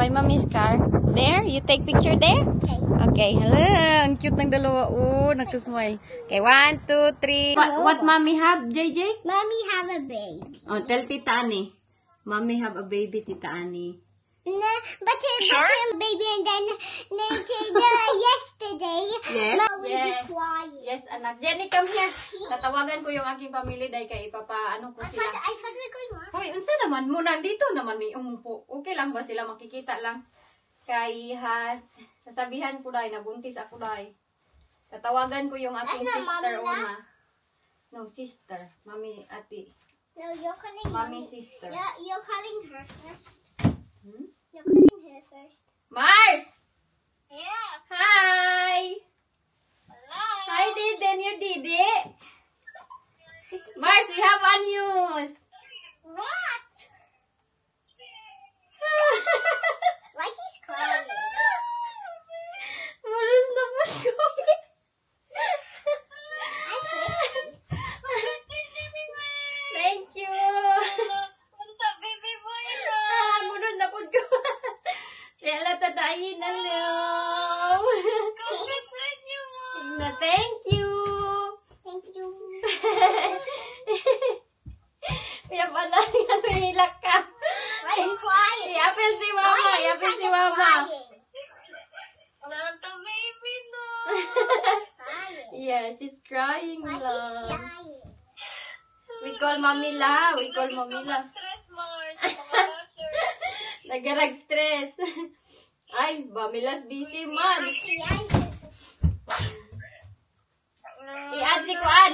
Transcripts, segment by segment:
by mommy's car. There? You take picture there? Okay. Okay. Hello. Ang cute ng dalawa. Oh, nagka-smile. Okay, 1, 2, 3. What mommy have, JJ? Mommy have a baby. Oh, tell Tita Ani. Mommy have a baby, Tita Ani. No, but baby, and then yesterday, Yes? Mom was Yes. quiet. Yes, anak. Jenny, come here. Tatawagan ko yung aking pamilya dahil kay ipapaano ko sila. I thought we were going to Hoy, unsa naman mo nandito naman may umupo. Okay lang ba sila makikita lang? Kay sasabihan ko dai nabuntis ako dai. Tatawagan ko yung aking That's not sister Mama La? una. No, sister. Mami, ate. No, you're calling Mommy, sister. Yeah, you're calling her first. Hmm? You're calling her first. Mars! Yeah. Hi! Hello. Hi, Diden. You did it. Mars, we have a news. What? Why she's crying? Malas na po ko. I'm thirsty. Thank you. Munod na po ko. Kaya tatayin na lang. Na thank you. Thank you. Kaya pala nga nahilak ka. Why are you crying? I-apel si mama. Why are you I-apel si just mama. crying? Not the baby, no. Crying. Yeah, she's crying Why she's lang. crying? We call Mami La. We call Mami La. Stress, Mars. Nagarag stress. Ay, Mamilas busy man. I-add si Kuan.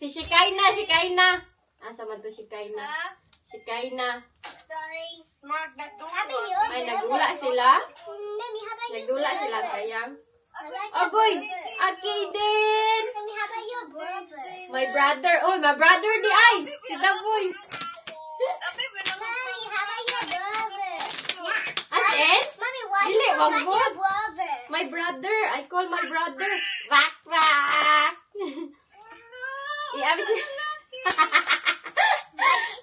Si Shikaina. Asa man to Shikaina? Shikaina. Sorry. Ay, nagula sila. Nagdula sila kayang. Agoy! Aki din! My brother. Oh, my brother di ay! Si Daboy. Asen? Dili, wag mo. My brother. I call my brother. Wak, wak. I-abi si...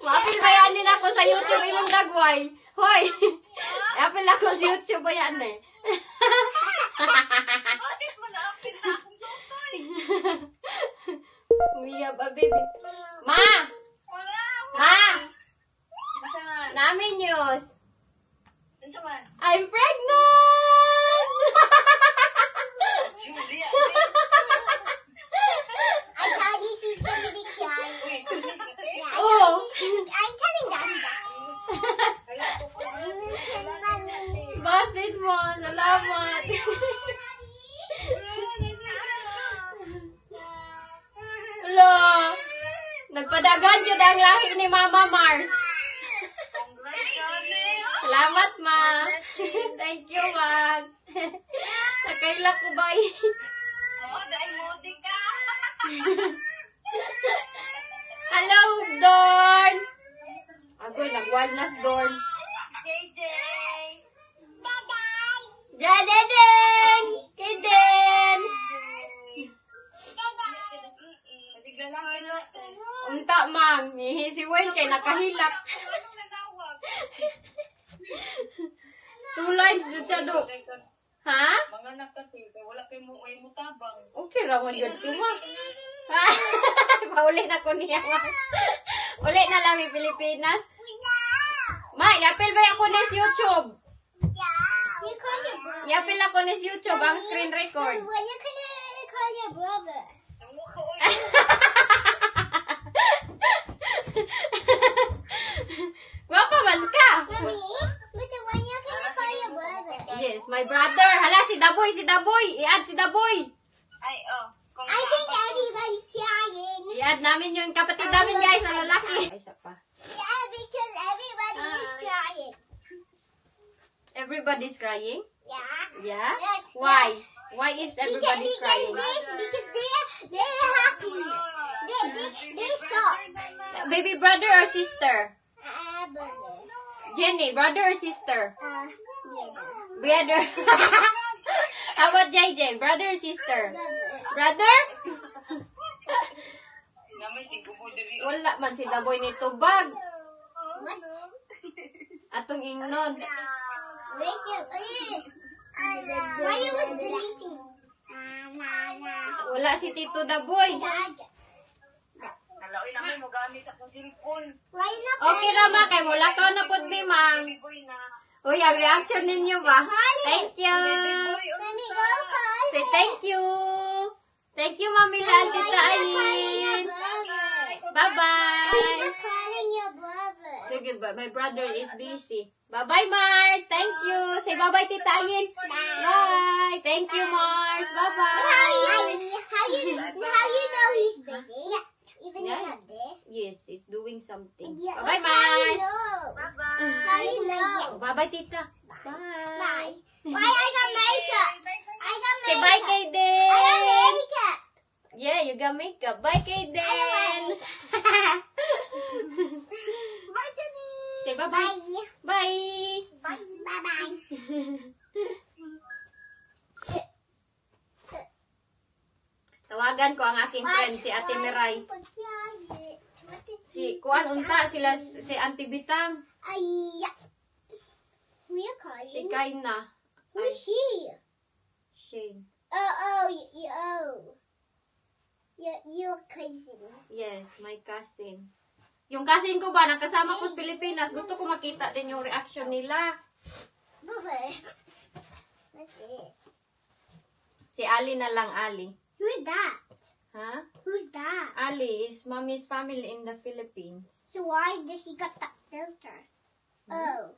Wapil bayanin ako sa YouTube imong dagway. Hoy! I-apil ako sa YouTube bayan eh. We have a baby. Ma! Ma! Namin news. I'm pregnant! I thought she's going to be crying. Yeah, Oh. I'm telling Daddy that. Basit mo. Salamat. Hello. Nagpadagan yun ang lahi ni Mama Mars. Salamat, Ma. Thank you, Mag. Nakaila ko ba Hello, Dorn. Agoy, nag-walnas, Dorn. JJ. Bye-bye. Jadeden! Kiden! Unta, Mang. Si Wayne kay nakahilak. 2 lines dun siya do. Ha? Mga nakatita, wala kayo mo tabang. Okay, rawan yun ko, Ma. Pauli na ko niya, Ma. Uli na lang yung Pilipinas. Ma, yapil ba ako sa YouTube? You call your brother. Yapil ako sa YouTube ang screen record. When you can call your brother. Gwapa man ka. Mommy, but when you can call your brother. Yes, my brother. Hala, si Daboy. I-add si Daboy. Ay, oh. Kung I think everybody's crying. I-add namin yung kapatid namin, guys, ang lalaki. Ay, isa pa. Yeah, because everybody is crying. Everybody's crying? Yeah. Yeah? Yeah. Why? Why is everybody's crying? Because they're happy. They saw. Baby brother or sister? Brother. Jenny, brother or sister? Brother. Brother. How about JJ? Brother or sister? Brother? namin si Gubo diri. Wala man si Daboy ni Tubag. What? Atong ingnon. Where's your... Why you was deleting? Wala si Tito Daboy. Nalaoy namin mo gamit sa akong cellphone. Why not? Okay Rama, kay mula ka na po di mang. Boy na. Uy, ang reaction ninyo ba? Thank you. Let me go, call. Say thank you. Thank you, Mami Lan, Tita Ayin. Bye-bye. Why you calling your brother? Sige, my brother is busy. Bye-bye, Mars. Thank you. Say bye-bye, Tita Ayin. Bye. Thank you, Mars. Bye-bye. How you know he's busy? Even Yes. you're not there? Yes, he's doing something. Yeah, Bye-bye, how you Mars. know? Bye-bye. How you know? Bye-bye, Tita. Bye. Bye. Why I got makeup? I got Say makeup. bye, I got Kaden. makeup. Yeah, you got makeup. Bye, Kaden. Bye, Jenny. Say bye-bye. Bye. Bye. Bye-bye. Tawagan ko ang aking friend, si Ate Miray. Si Kuan unta sila si Auntie Bitang, Ay, who you calling? si Kaina, Who is she? Shane. Your cousin. Yes, my cousin. Yung cousin ko ba, nakasama ko sa Pilipinas, gusto ko makita din yung reaction nila. Baba. What's it? Si Ali na lang, Ali. Who's that? Ha? Who's that? Ali is mommy's family in the Philippines. So why does she got that filter? Oh.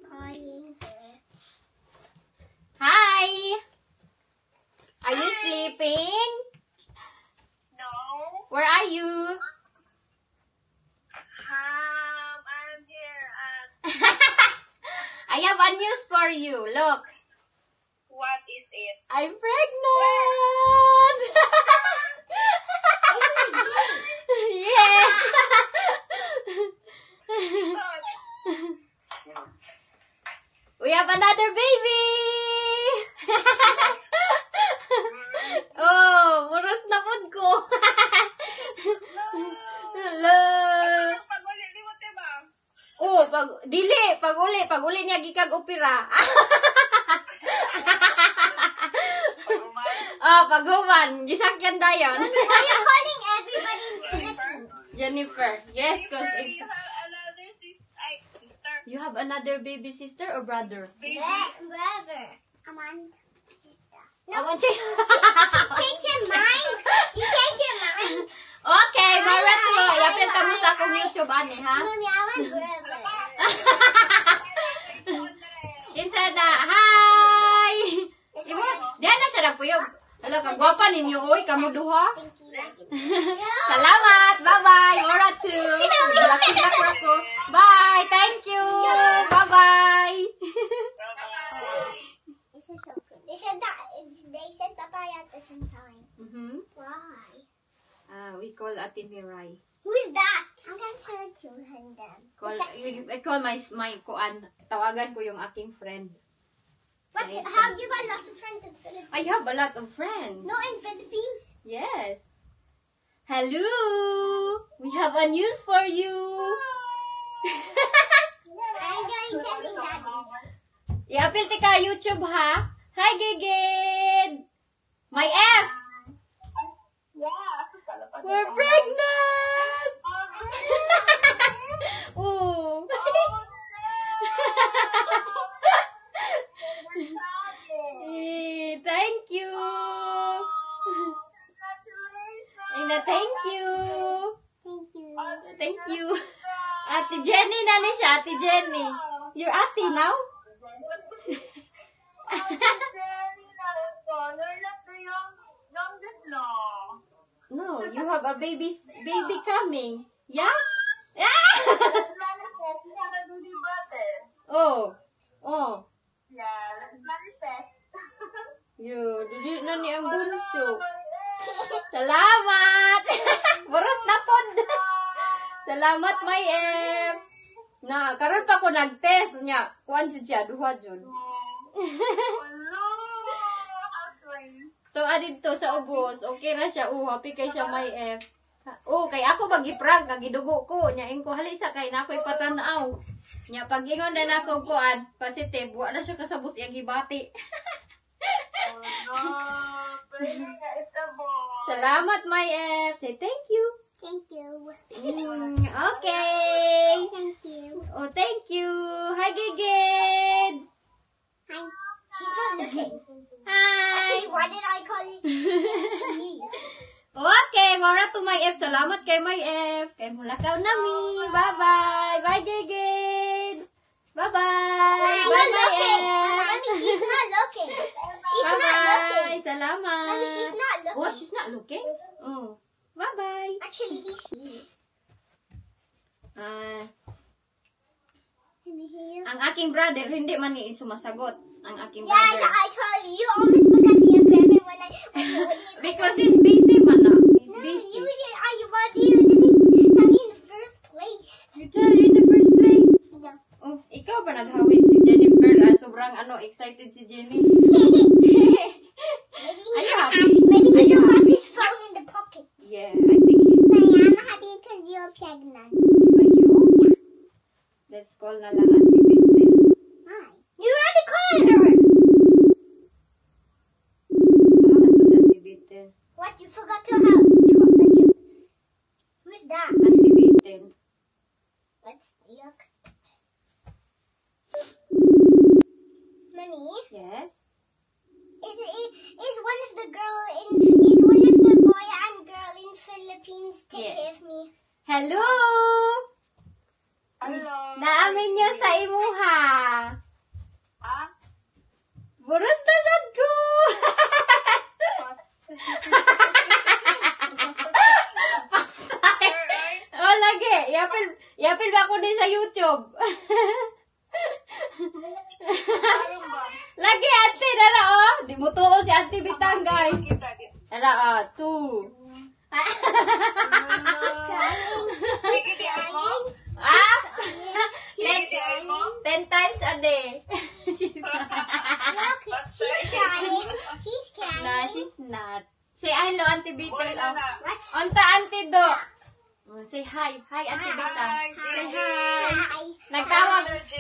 Calling her. Hi! Are you sleeping? No. Where are you? I'm here at... I have a news for you. Look, What is it? I'm pregnant! Yes! We have another baby! Oh, muros na pod ko. Hello. Pag-uli, di mo, diba? Oh, pag uli niya gikag opera. Oh, paghuman, gisakyan dayon. Are you calling everybody in Philippines? Jennifer. Yes, cause You it's have another sister. you have another baby sister or brother? Baby. Brother. Amanda. Sister. I want you. Change your mind. She changed your mind. Okay, Mara to. Yapil ka mo sa akong YouTube ani ha. Mommy, I want brother. Kinsa na. Hi. Imo, diyan na siya nagpuyog. Hello, kagwapa ninyo oy kamo duha. Stinky legged. Salamat. Bye-bye. Mara to. Laki na ko ako. Bye. Thank you. Bye-bye. This is so good. They said papaya at the same time. Mhm. Why? We call Ate Miray. Who's that? I'm gonna show it to them. I call my kuan. Tawagan ko yung aking friend. But Nice. have you got lots of friends in Philippines? I have a lot of friends. No, in Philippines. Yes. Hello. We have a news for you. I'm going telling daddy. Iapil ti ka YouTube ha. Hi Gigid. My F. We're pregnant. Oh. Eh, thank you. Ina, thank you. Thank you. Thank you. Ate Jenny na ni siya, Ate Jenny. You're ate now? No, you have a baby coming. Yeah? Yeah! Oh. Oh. Dili na ni ang bunso. Salamat! Buros na pod. Salamat, my F. Na, karon pa ko nag-test niya. Kuan jud siya, duha jud. To adito sa ubos, okay ra siya. Happy kay siya, my F. Kay ako bagi-prank, kagidugo ko. Nyaing ko halisa kay na ako ipatanaw. Nya pagingon na nako kuan, positive, wa na siya kasabot siyang gibati. Pwede nga ito mo. Salamat, my F. Say thank you. Thank you. Okay. Thank you. Oh, thank you. Hi, Gigid. Hi. She's not looking. Hi. Actually, why did I call you she? Okay, mora to my F. Salamat kay my F. Kay mulakaw nami. Bye-bye. Bye, Gigid. Bye-bye. She's Bye, not my looking. F. Mommy, she's not looking. She's not Bye-bye. looking. Salamat. Mommy, she's not looking. Oh, she's not looking? Oh. Bye-bye. Actually, he's here. Can you hear? Ang aking brother, hindi man ni sumasagot. Ang aking Yeah, brother. I told you. You almost forgot the FM when you Because he's busy man na. He's No, busy. you didn't tell me in the first place. You tell you in the first place. No. Oh, ikaw ba naghawid si Jennifer? Sobrang excited si Jenny. Maybe Are you happy? Maybe Are he you don't have happy? his phone in the pocket. Yeah, I think he's... But I'm happy because you're pregnant. Ayun. Let's call na lang Auntie Bethel. Hi. You already called her. Ah, to si Auntie Bethel. What? You forgot to Who's that? Auntie Bethel. What's your Mommy, Yes? is one of the boy and girl in Philippines take Yes. care of me? Hello! Hello. Naamin niyo sa imuha. Ha? Buros na sad ko! Oh, lagi. Yapil ba ko din sa YouTube? Parang ba? Lagi, ate. Dara, oh. Di mo tuo si Auntie Bitang, guys. Kita din. Dara, 2. She's crying. Sige, di ako. Ah? Sige, di ako. 10 times a day. Look, she's crying. She's crying. No, she's not. Say hello, Auntie Wala Bitel. na Oh. na. What? Onta, Auntie Do. Oh, say hi. Hi, Auntie Bitang. Hi. Say hi. Hi.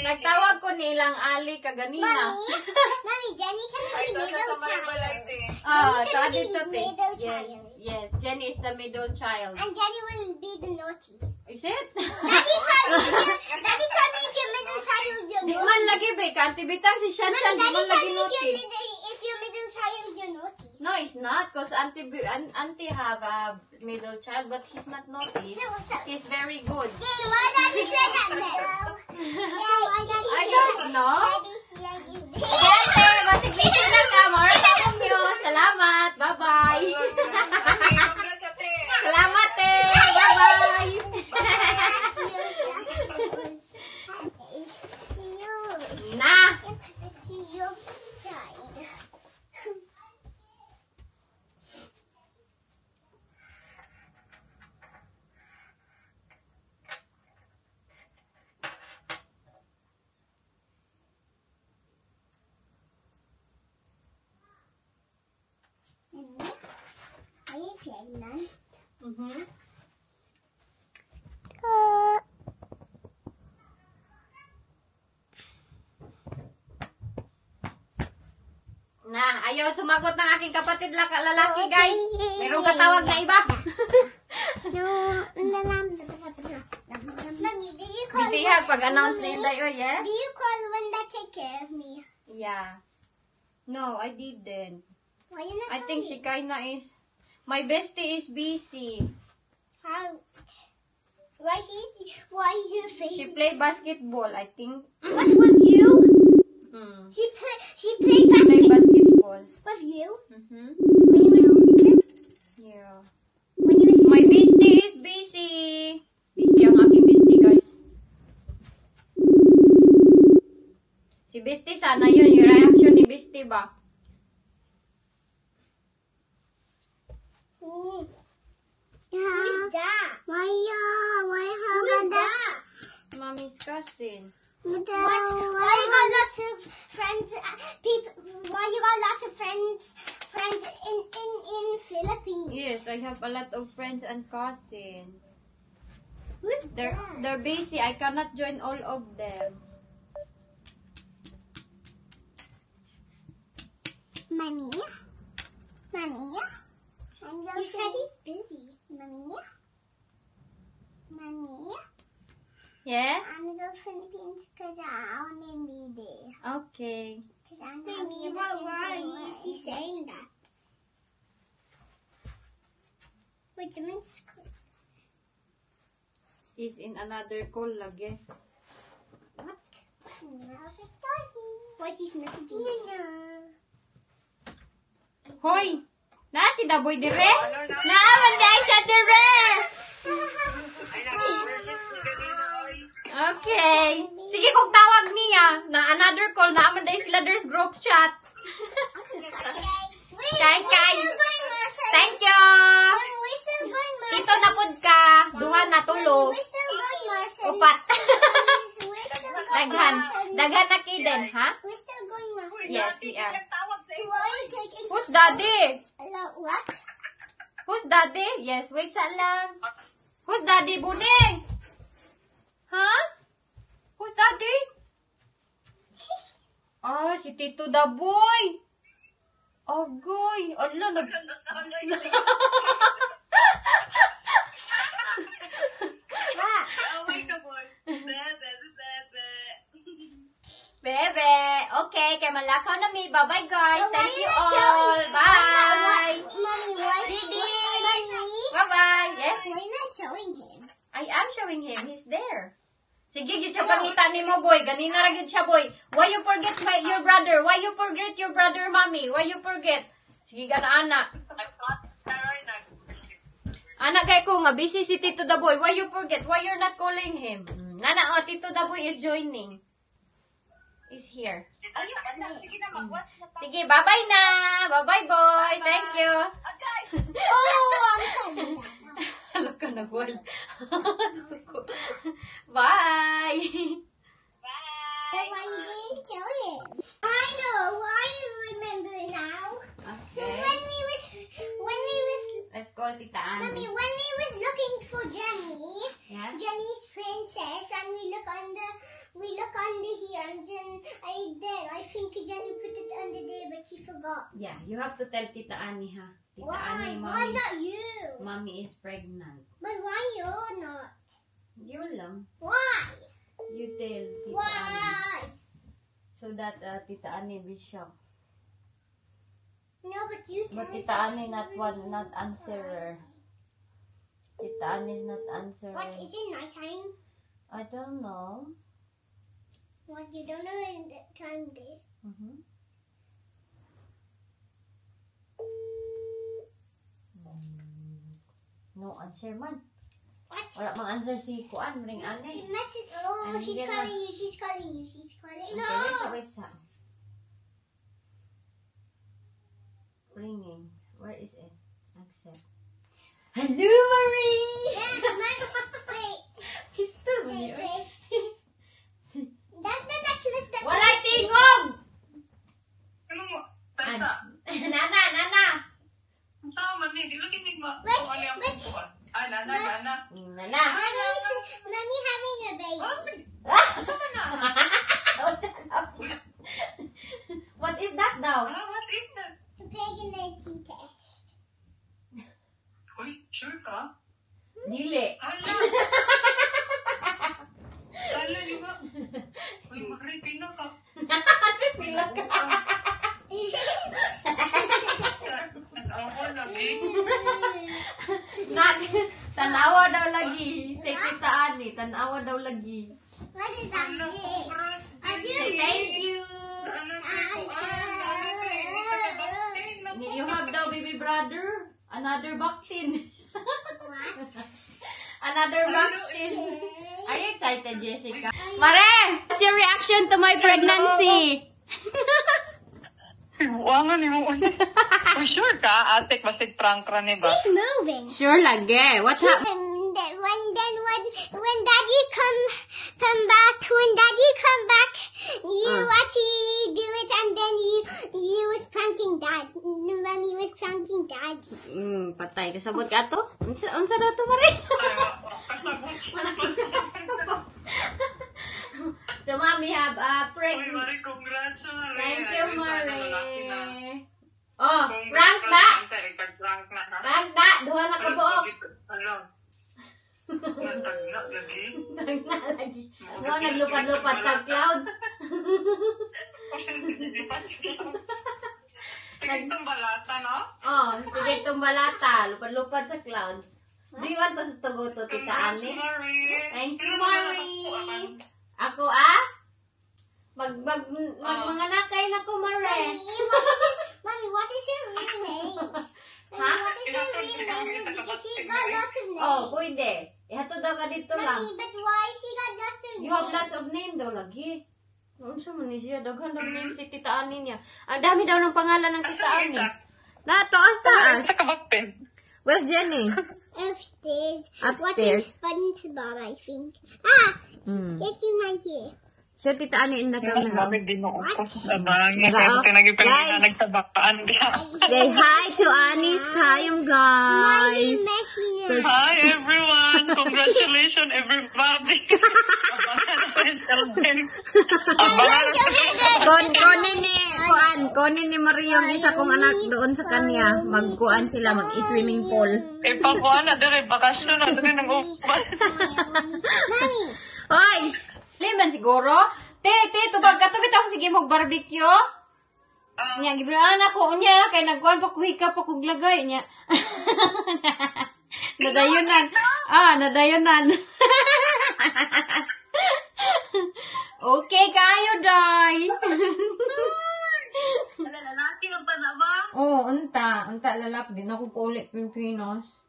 Nagtawag ko nilang Ali kaganina. Mommy, Jenny can be Ay, the ito sa middle kamay child. balite. Oh, Jenny to can be dito the te. middle Yes, child. yes. Jenny is the middle child. And Jenny will be the naughty. Is it? Daddy told me if you're middle child, you're Di naughty. man lagi be, Auntie Bitang si Shan Shan, di Daddy man told lagi me naughty. if you're middle child, you're naughty. No, it's not, cause Auntie have a middle child, but he's not naughty. So what's up? He's very good. So why Daddy said that now? So why Daddy I said don't know. Daddy said this. Ate, masigbitin na ka. Mara ka mong yun. Salamat. Bye-bye. Congrats, ate. Salamat, te. Bye-bye. Na. To your side. Are you pregnant? Mhm. Na, ayaw sumagot ng aking kapatid lalaki, guys. Merong katawag na iba. No, Mommy, do you call Busy ha pag-announce na yun tayo, yes? Do you call the one that take care of me? Yeah. No, I didn't. Why you not? I think she kinda is... My bestie is busy. How? Why Why you face? She play basketball, I think. What with you? She plays Play basketball. with you Mhm. when you was little. Yeah. When you was My bestie is busy. Busy ang aking bestie, guys. Si bestie, sana yun. Yung reaction ni bestie ba? Who's that? Why Who's that? Mommy's cousin. What? Why you got lots of friends? People. Why you got lots of friends? Friends in Philippines. Yes, I have a lot of friends and cousins. Who's They're busy. I cannot join all of them. Mommy? Mommy? You said he's busy. Mommy? Mommy? Yes? I'm gonna go Philippines because I want to be there. Okay. Because I'm Mommy, why is he saying that? Wait, someone's... Is in another call lagi. What? What is messaging? No. Hoy! Na si Daboy dire? Naaman dahil siya dire! Ay, nag-worship ni kanina, oy. Okay. Sige kung tawag niya. Na another call. Naaman dahil sila there's group chat. Kain, kain. Thank you! We're still going, Marcel. Tito na pud ka. Duha na tulo. We're still going, Marcel. Upat. We're still going, Daghan. Marcel. Daghan na kiden, ha? We're still going, Marcel. Yes, we are. Nagtawag sa So why are you taking... Who's daddy? What? Who's daddy? Yes, wait sa lang. Who's daddy, Buning? Ha? Who's daddy? Ah, si Tito Daboy. Agoy. Ala, Away ka, boy. Bebe. Bebe. Okay, kay malakaw na mi. Bye-bye, guys. Why Thank are you not all. showing- Bye. Mommy, why? Didi. Mommy? Bye-bye. Yes. Why are you not showing him? I am showing him. He's there. Sige, gid siya pangita ni mo, boy. Ganina ra gid siya, boy. Why you forget your brother? Why you forget your brother, mommy? Why you forget? Sige, gana, ana. Anak kay ko nga, busy si Tito Daboy. Why you forget? Why you're not calling him? Nana, oh, Tito Daboy is joining. Is here. Sige na, mag-watch na. Sige, bye-bye na. Bye-bye, boy. Thank you. Agay! Oh, I'm telling that. Alam ka na, boy. Suko. Bye. Then why you didn't tell him? I know. I remember now. So when we was, Let's call Tita Annie. Mommy, when we was looking for Jenny, Yeah? Jenny's princess, and we look under here, and I think Jenny put it under there, but she forgot. Yeah, you have to tell Tita Annie, ha? Tita Why? Annie, Why mommy, not you? mommy is pregnant. But why you're not? You lang. Why? You tell Tita Annie. Why? So that Tita Annie will shock. No, but you tell But Tita Annie not answerer. Tita Annie is not answering. What, is it nighttime? I don't know. What, you don't know in the time day? No answer man. What? Wala mang answer si Kuan, ring She Annie. message. Oh, And she's then, calling you. She's calling you. She's calling. Okay, No. wait sa. Ringing. Where is it? Accept. Hello, Marie! Yeah, wait. He's still Wait, here. wait. That's the necklace that. Wala tingog! Ano mo? Pasa. Nana! Sama ni. Di lagi ni ma. Wait, Kung ano yung wait. pupuan. Ay, nana. Nana! Mommy having a baby. Sama na. What is that daw? What is that? A pregnancy test. Uy, sure ka? Dili. Ala. Ala, di ba? Uy, mag-repeat na ka. Kasi pila ka. Ako lagi. Tanawa daw lagi. Say Tita Annie, tanawa daw lagi. What is that Ala, mean? kukuras. Say thank you. Ano ko? Isa ka baktin. You have daw baby brother. Another baktin. What? Another baktin. Are you excited, Jessica? Mare! What's your reaction to my pregnancy? Wangan mo. Uy, sure ka? Ate, basig prank ra ni ba? She's moving. Sure lagi. What's up? When Daddy come back, you actually do it, and then you was pranking Dad. Mommy was pranking Daddy. Patay. Kasabot ka to? Unsa daw to, Mare? So, mommy have a prank. Uy, Mari, congrats, Mari. Thank you, Ay, sana malaki na. Mari. Oh, Congrats, prank ba? Prank na, ha? Prank ba? Duha na ka buok. Ano? Natagna lagi. Lagi. Mo naglupad-lupad kag clouds. Tingin itong balata, no? Oh, sige itong balata. Lupad-lupad sa clouds. Do you want us to go to Tita Congrats, Annie? Mari. Thank you, Kailan Mari. mo na nakukuhaan? Ako, Magmanganakay na ko, Mari. Mommy, what is your real name? Ha? What is your real name? Because she got lots of names. Oh, pwede. Ihato daw ka dito lang. Mommy, but why she got lots of names? You have lots of name daw lagi. Unsa man ni siya? Daghan daw name si Tita Annie niya. Ang dami daw ng pangalan ng Tita Asa Annie. isa? Na, taas. Sa kabakpin. Where's Jenny? Upstairs. Upstairs. Watching SpongeBob, I think. Checking my hair. So, Tita Annie in the camera. Ginoo ko sa bang. Guys. Pinag-ipinag sa bakaan diya. Say hi to Annie's Kayam, guys. So, Hi everyone! Congratulations everybody! Abangan na tayo sa Alvin. Abangan na tayo. Konin ni Maria yung isa kong anak doon sa kanya. Magkuan sila, mag-swimming pool. Ipakuha na dire, bakasyon na dire ng upan. Mommy. Hoy! Liman siguro? Te, tubag ka. Tubit ako sige mag-barbecue. Nya, gibiraan ako. Unya, kay nagkuhan pa kuhika pa kuglagay. Nya. Nadayunan. Nadayunan. Okay, kayo, day. Lalaki ang tanaba. Oh, unta lalap din ako kulit Pilipinas.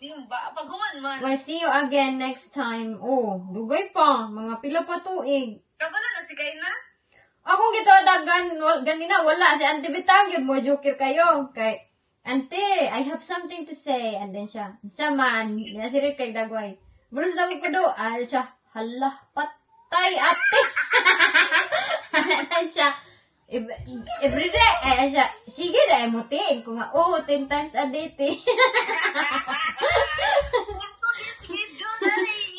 Simba, paghuman man. Well, see you again next time. Oh, dugay pa. Mga pila pa tuig. Kabala na si Kayna? Akong gito dagan ganina wala si Auntie Bitang yun mo joker kayo kay Auntie, I have something to say. And then siya, saman, nasiri kay Dagway. Bruce daw ko do, siya, hala, patay ate. Ano siya, everyday, siya, sige na, mutiin ko nga, 10 times a day, te.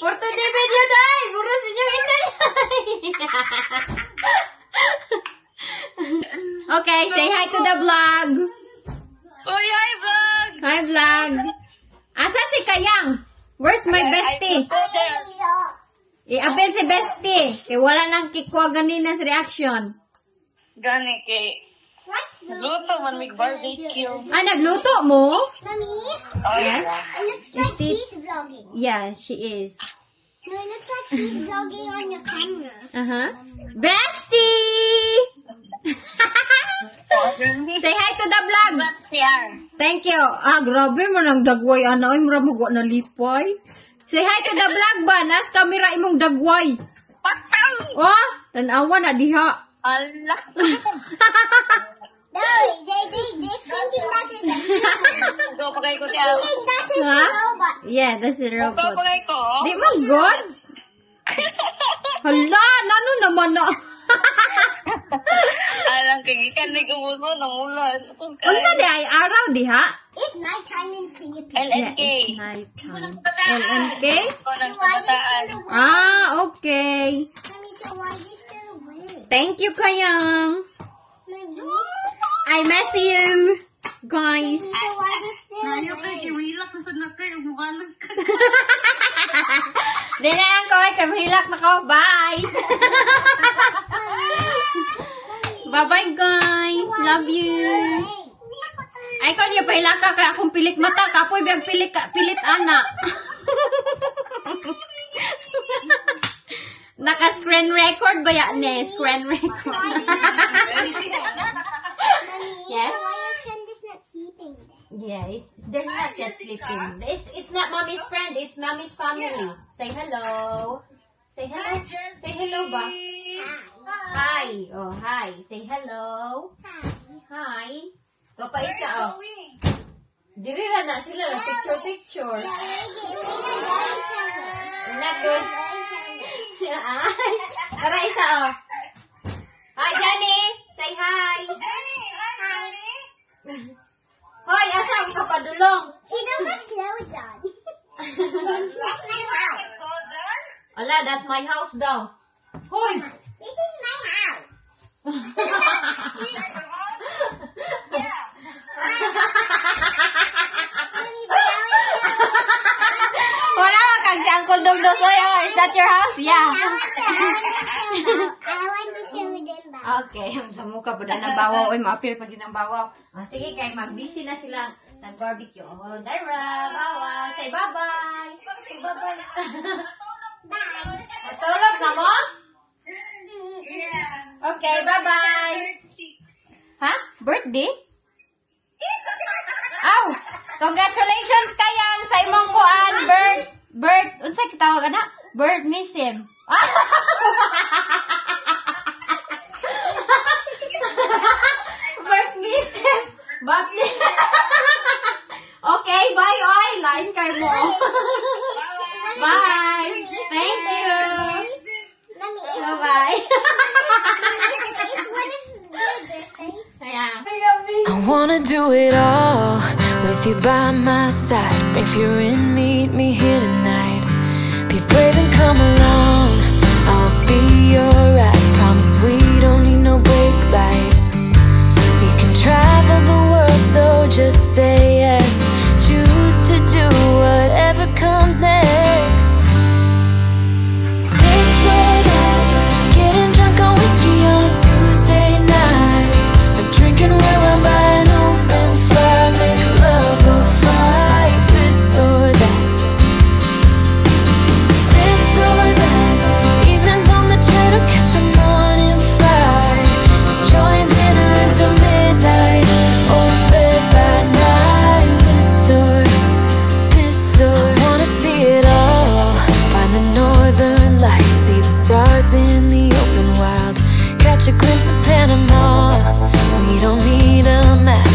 For today video, day, Bruce inyo inday. Okay, say hi to the vlog. Uy, hi vlog! Hi, vlog. Asa si Kayang? Where's my bestie? I-apel si bestie. Kaya wala nang kikwa ganina sa reaction. Gani kay What? luto man mig barbecue. Ah, nagluto mo? Mommy? Oh, yes. It looks like she's vlogging. Yeah, she is. No, it looks like she's vlogging on the camera. Uh-huh. Bestie! Say hi to the vlog. Thank you. Grabe mo nang dagway. Ay, maramugo na lipay. Say hi to the vlog ba? Nas kamera imong dagway. Pataw! Oh, tanawa na diha. Allah! No, they thinking that is a human. Go pagay ko siya. Thinking that is a Huh? robot. Yeah, that's a Go robot. pagay ko. Di man good? Hala, nano naman na. Alang kay gikan ni kumuso ng ulan. Unsa di ay araw diha? It's nighttime in Philippines. LNK. Yeah, it's nighttime. LNK? Ko ng kabataan. Okay. Mommy, so why is still weird? Thank you, Kayang. Mommy, I miss you, guys. so why is still weird? Iwilak na sa nakay. Umukalas ka. Di na yan ko, kamahilak na ko. Bye. Bye-bye, guys. Love you. Ay, ko niya pahilak ka kaya akong pilit mata. Kapoy biyag pilit anak. Naka-screen record ba yan, ne? Screen record. Yes? So why your friend is not sleeping then? Yeah, they're not yet sleeping. It's not mommy's friend, it's mommy's family. Say hello. Say hello. Say hello ba? Hi. Oh, hi. Say hello. Hi. Ito pa isa, oh. Diri ra na sila na picture. Not good. Ay. Para isa, oh. Hi, Jenny. Say hi. Hoy, asa ang kapadulong? She don't have clothes on. That's my house. Ala, that's my house daw. Hoy! This is my house. Mommy, but I Wala kang si Uncle Dugdug. Is that your house? Yeah. want to show them back. Okay, sa mukha pa na bawaw. Uy, maapil pag yun ang bawaw. Sige, kay mag-busy na sila ng barbecue. Oh, Dara, bawa. Say bye-bye. Say bye-bye. Bye. Matulog na mo? Okay, bye-bye. Ha? Birthday? Aw! Congratulations kayang sa imong kuan, Bird. Unsa kitawag na? Bird Missim. Bird Missim. Birthday. Okay, bye, oy. Lain kayo mo. Bye. Thank you. Mommy, Bye-bye. it's one of the birthday. Ayan. I wanna do it all with you by my side. If you're in, meet me here tonight. Be brave and come along. I'll be alright. Promise we don't need no brake lights. We can travel the world, so just say yes. Choose to do whatever comes next. This or that, getting drunk on whiskey on a Tuesday night. Drinking well and by an open fire, make love or fight. This or that. This or that. Evenings on the train or catch a morning flight. Enjoying dinner until midnight or bed by night. This or I wanna see it all. Find the northern lights, see the stars in the open wild. Catch a glimpse of Panama. We don't need a map.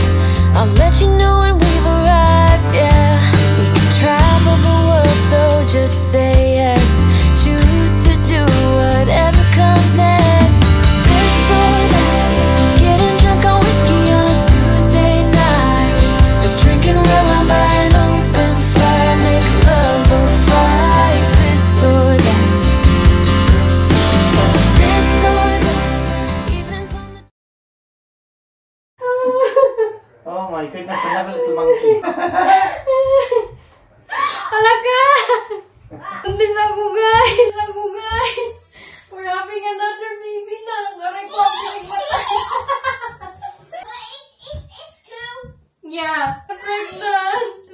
I'll let you know when we've arrived, yeah. We can travel the world, so just say yes. Choose to do whatever comes next. This or that, getting drunk on whiskey on a Tuesday night. Or drinking red wine by an open fire, make love or fight. This or that. This or that, evenings on the Oh my goodness, another little monkey. Alaga! Andis ako guys! We're having another baby na. Republic na tayo. It's true. Yeah, pregnant.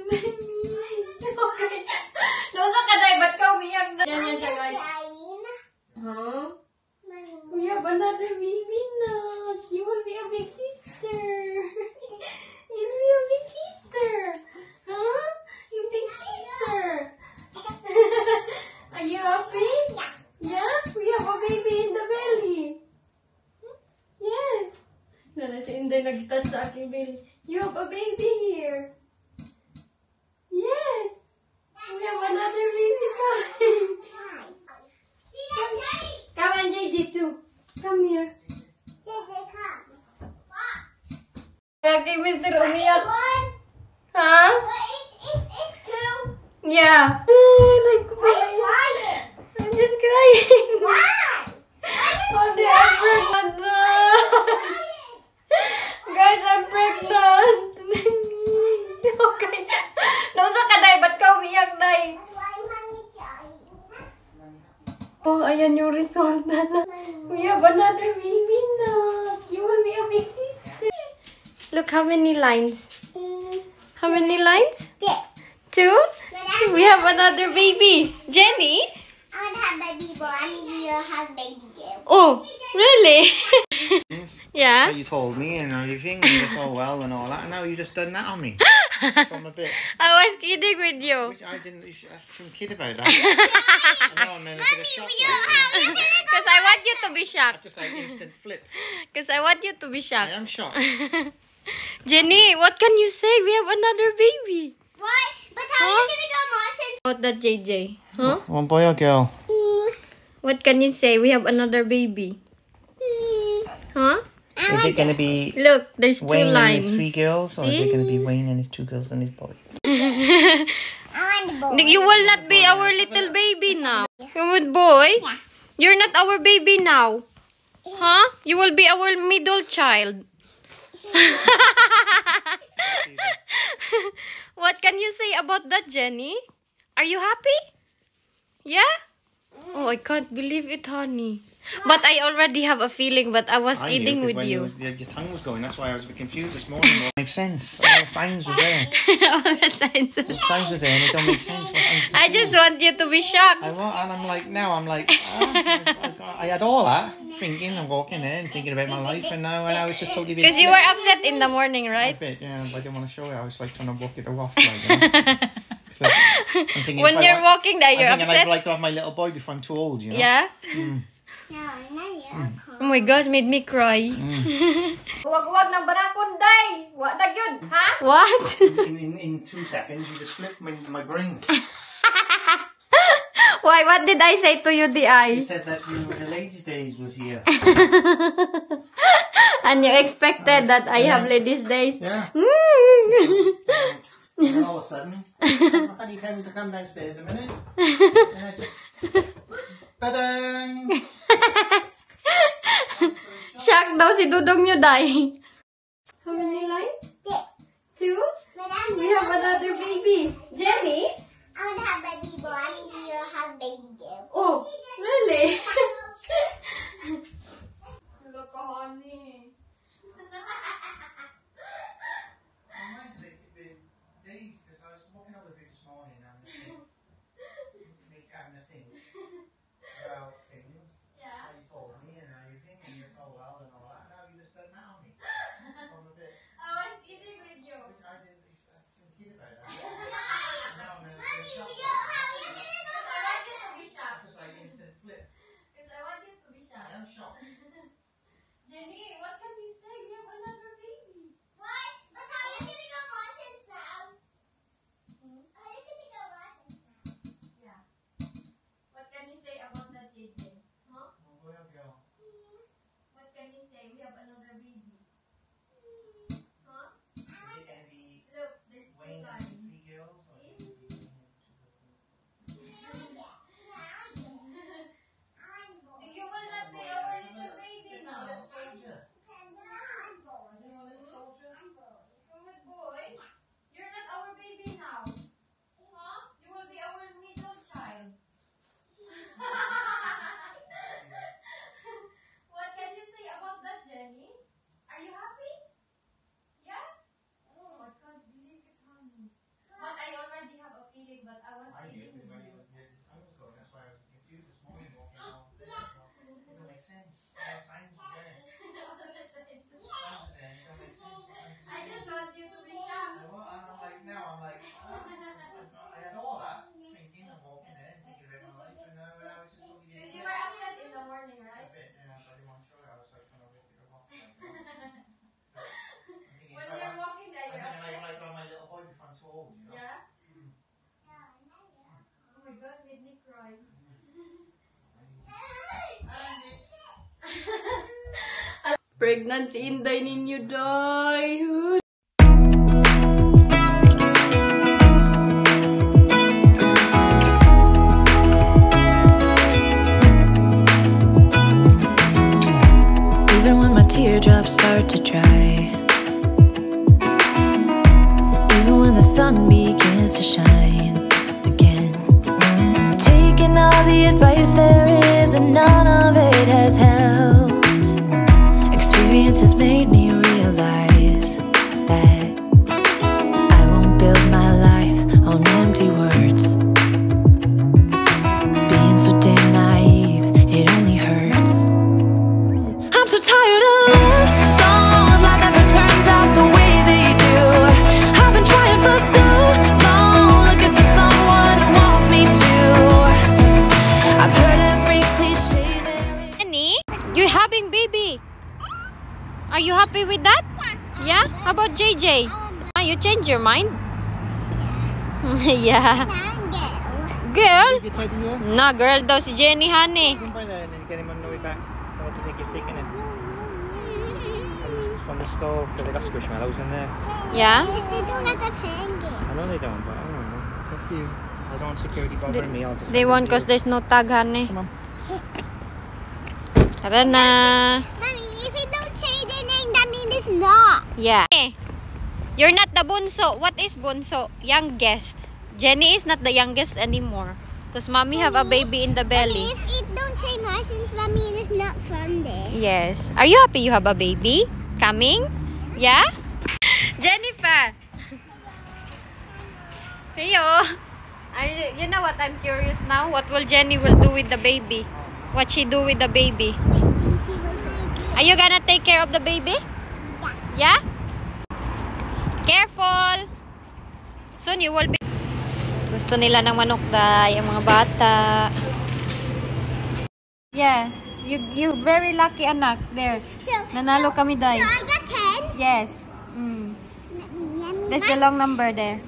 Okay. Nausa ka dahil, ba't ka umiyak na? Yan siya guys. Huh? We have another baby now. You will be a big sister. You will be a big sister. Huh? You big sister. Are you happy? Yeah? We have a baby in the belly. Yes. Nala si Inday nag-touch sa aking belly. You have a baby here. Yes. We have another baby coming. See that, Daddy? Come on, JJ too. Come here. JJ, come. Okay, Mr. Umiyak. One. Huh? But it's true. Yeah. Like, Why are you crying? I'm just crying. Why? Oh, they are pregnant. Guys, I'm pregnant. Okay. Nausa ka, Day. Ba't ka umiyak, Day? Why mommy crying? Oh, ayan yung result na. We have another baby now. You will be a big sister. Look, how many lines? How many lines? Yeah. 2? We have another baby. Jenny? I want to have baby boy. I need you to have baby girl. Oh, really? Yeah? You told me and everything, and it's all well and all that, and now you just done that on me. So I'm a bit. I was kidding with you. Which I didn't. You should ask some kid about that. I know I'm in a bit of shock. Because I want you to be shocked. Just like instant flip. Because I want you to be I shocked. am shocked. Jenny, what can you say? We have another baby. What? But how are you going to go more since... About that, JJ? Huh? One boy or girl? What can you say? We have another baby. Huh? Is it going to be Look, there's 2 Wayne and lines. his 3 girls, or is it See? going to be Wayne and his 2 girls and his boy? I want boy. You will not be our little baby now. Good boy. Yeah. You're not our baby now. Huh? You will be our middle child. What can you say about that, Jenny? Are you happy? Yeah? Oh, I can't believe it, honey. But I already have a feeling, but I was kidding with you. Your tongue was going, that's why I was a bit confused this morning. Makes sense. All the signs was there. All the signs. The signs was there and it don't make sense. I just want you to be shocked. And I'm like, I had all that thinking, I'm walking there and thinking about my life, and now I was just totally Because you were upset in the morning, right? a bit, yeah, but I didn't want to show it. I was like trying to walk it off. Like, you know? So, I'm thinking When you're walking there, you're I'm thinking upset. I'd like to have my little boy before I'm too old, you know? Yeah? No, not yet. Oh my gosh, made me cry. Wag ng barakon, day. What na yun, ha? What? In 2 seconds, you just flipped my brain. Why? What did I say to you, You Di? said that the ladies' days was here. And you expected that I have ladies' days. Yeah. Mm. And all of a sudden, honey came to come downstairs a minute. And I just... Ta-dang! Shock daw si Dudong nyo, Day. How many lines? 2? But I'm We have another baby. Jenny? I want to have baby boy. You have baby girl. Oh, really? Look, honey. Days, because I was walking over this morning and having a thing about things. Yeah. You told me and how you think and you're so well and all that. Now you just don't know me. So I'm a bit... I was kidding with you. I didn't kid about that. Now I'm in a shock. Just like instant flip. Because I want you to be shocked. I am shocked. Jenny, what can you say? We have another baby. What? But how are you going to go lessons now? How are you going to go lessons now? Yeah. What can you say about that, JJ? Huh? Oh, boy or girl? What can you say? We have another baby. Huh? Is it going to be Look, there's 2 Wayne and lines. his 3 girls? Or is it going to be Wayne and his 2 girls? You will not be our little baby It's now. a little soldier. Good boy. You're not our baby now. Huh? You will be our middle child. What can you say about that, Jenny? Are you happy? Yeah? Oh, I can't believe it, honey. But I already have a feeling, but I was I knew kidding because with when you. his tongue was going, that's why I was confused this morning walking along. It doesn't make sense. All the signs was there. Signs was there. It don't make sense. I just want you to be shocked. I'm like, now I'm like, I had all that thinking and walking there and thinking about my life, and now I was just looking Because at you were upset in the morning, a right? bit, yeah, so I didn't want to show it. I was like trying to walk it off. When you're walking there, you're I'm thinking upset. like my little boy before I'm too old, you know? Yeah? Oh my god, made me cry. Pregnant si Inday ninyo, Day. Even when my teardrops start to dry, even when the sun begins to shine again, taking all the advice there is and none of it has helped. Experience has made me realize that I won't build my life on empty words. Being so damn naive, it only hurts. I'm so tired of love songs, life never turns out the way they do. I've been trying for so long, looking for someone who wants me to. I've heard every cliche there is. Annie, you're having baby. Are you happy with that? Yeah? How about JJ? You changed your mind? Yeah. Girl? Have you tied the ear? No, girl daw si Jenny, honey. You can buy that and then get him on the way back. I also think you've taken it from the store because they got squishmallows in there. Yeah? They don't have the penguin. I know they don't, but I don't know. It's up to you. I don't want security bothering me. I'll just. They won't cause there's no tag, honey. Come on. Tara na. Mommy, if you don't say the name, that means it's not. Yeah. You're not the bunso. What is bunso? Youngest. Jenny is not the youngest anymore. Because mommy have a baby in the belly. Mommy, if it don't say Martians, that means it's not from there. Yes. Are you happy you have a baby? Coming? Yeah? Jennifer! Hey, you know what? I'm curious now. What will Jenny will do with the baby? What she do with the baby? Are you gonna take care of the baby? Yeah? Careful! Soon you will be... Gusto nila ng manok, day, ang mga bata. Yeah. You very lucky, anak. There. Nanalo kami, day. So I got 10. Yes. That's the long number there.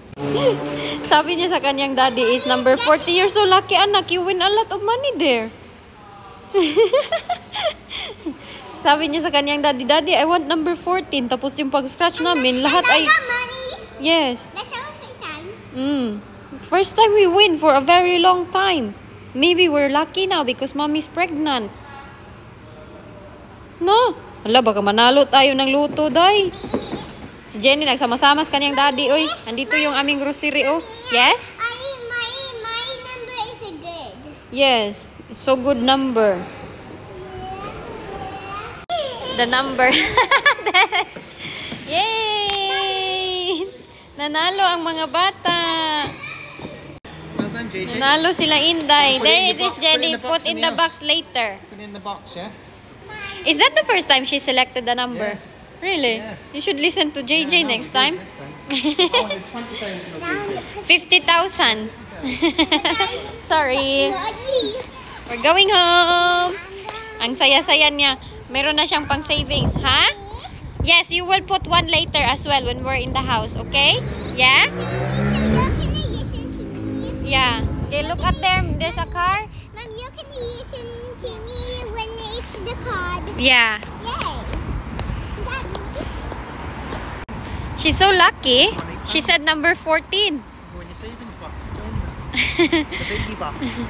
Sabi niya sa kanyang daddy is number 40. You're so lucky, anak. You win a lot of money there. Sabi niya sa kanyang daddy, Daddy, I want number 14. Tapos yung pag-scratch namin, lahat ay... I got money. Yes. That's our first time. First time we win for a very long time. Maybe we're lucky now because mommy's pregnant. No. Hala, baka manalo tayo ng luto, day. Si Jenny, nagsama-sama sa kanyang daddy, oy. Andito yung aming grocery, oh. Yes? My number is a good. Yes. So good number. The number. Yay! Nanalo ang mga bata. Well done, JJ. Nanalo sila, Inday. Put it in There the it is, box, Jenny. put Put it in in the the box box later. Put it in the box, yeah? Is that the first time she selected the number? Yeah. Really? Yeah. You should listen to JJ Yeah, no, next we time. did next time. I wanted 20,000 of JJ. 50,000. Sorry. We're going home. Ang saya-saya niya. Meron na siyang pang savings, ha? Yes, you will put one later as well when we're in the house, okay? Yeah? So you can listen to me. Yeah. Okay, look at there. There's a car. Mom, you can listen to me when it's the card. Yeah. Yay. Daddy. She's so lucky. She said number 14. Go in your savings box. The baby box.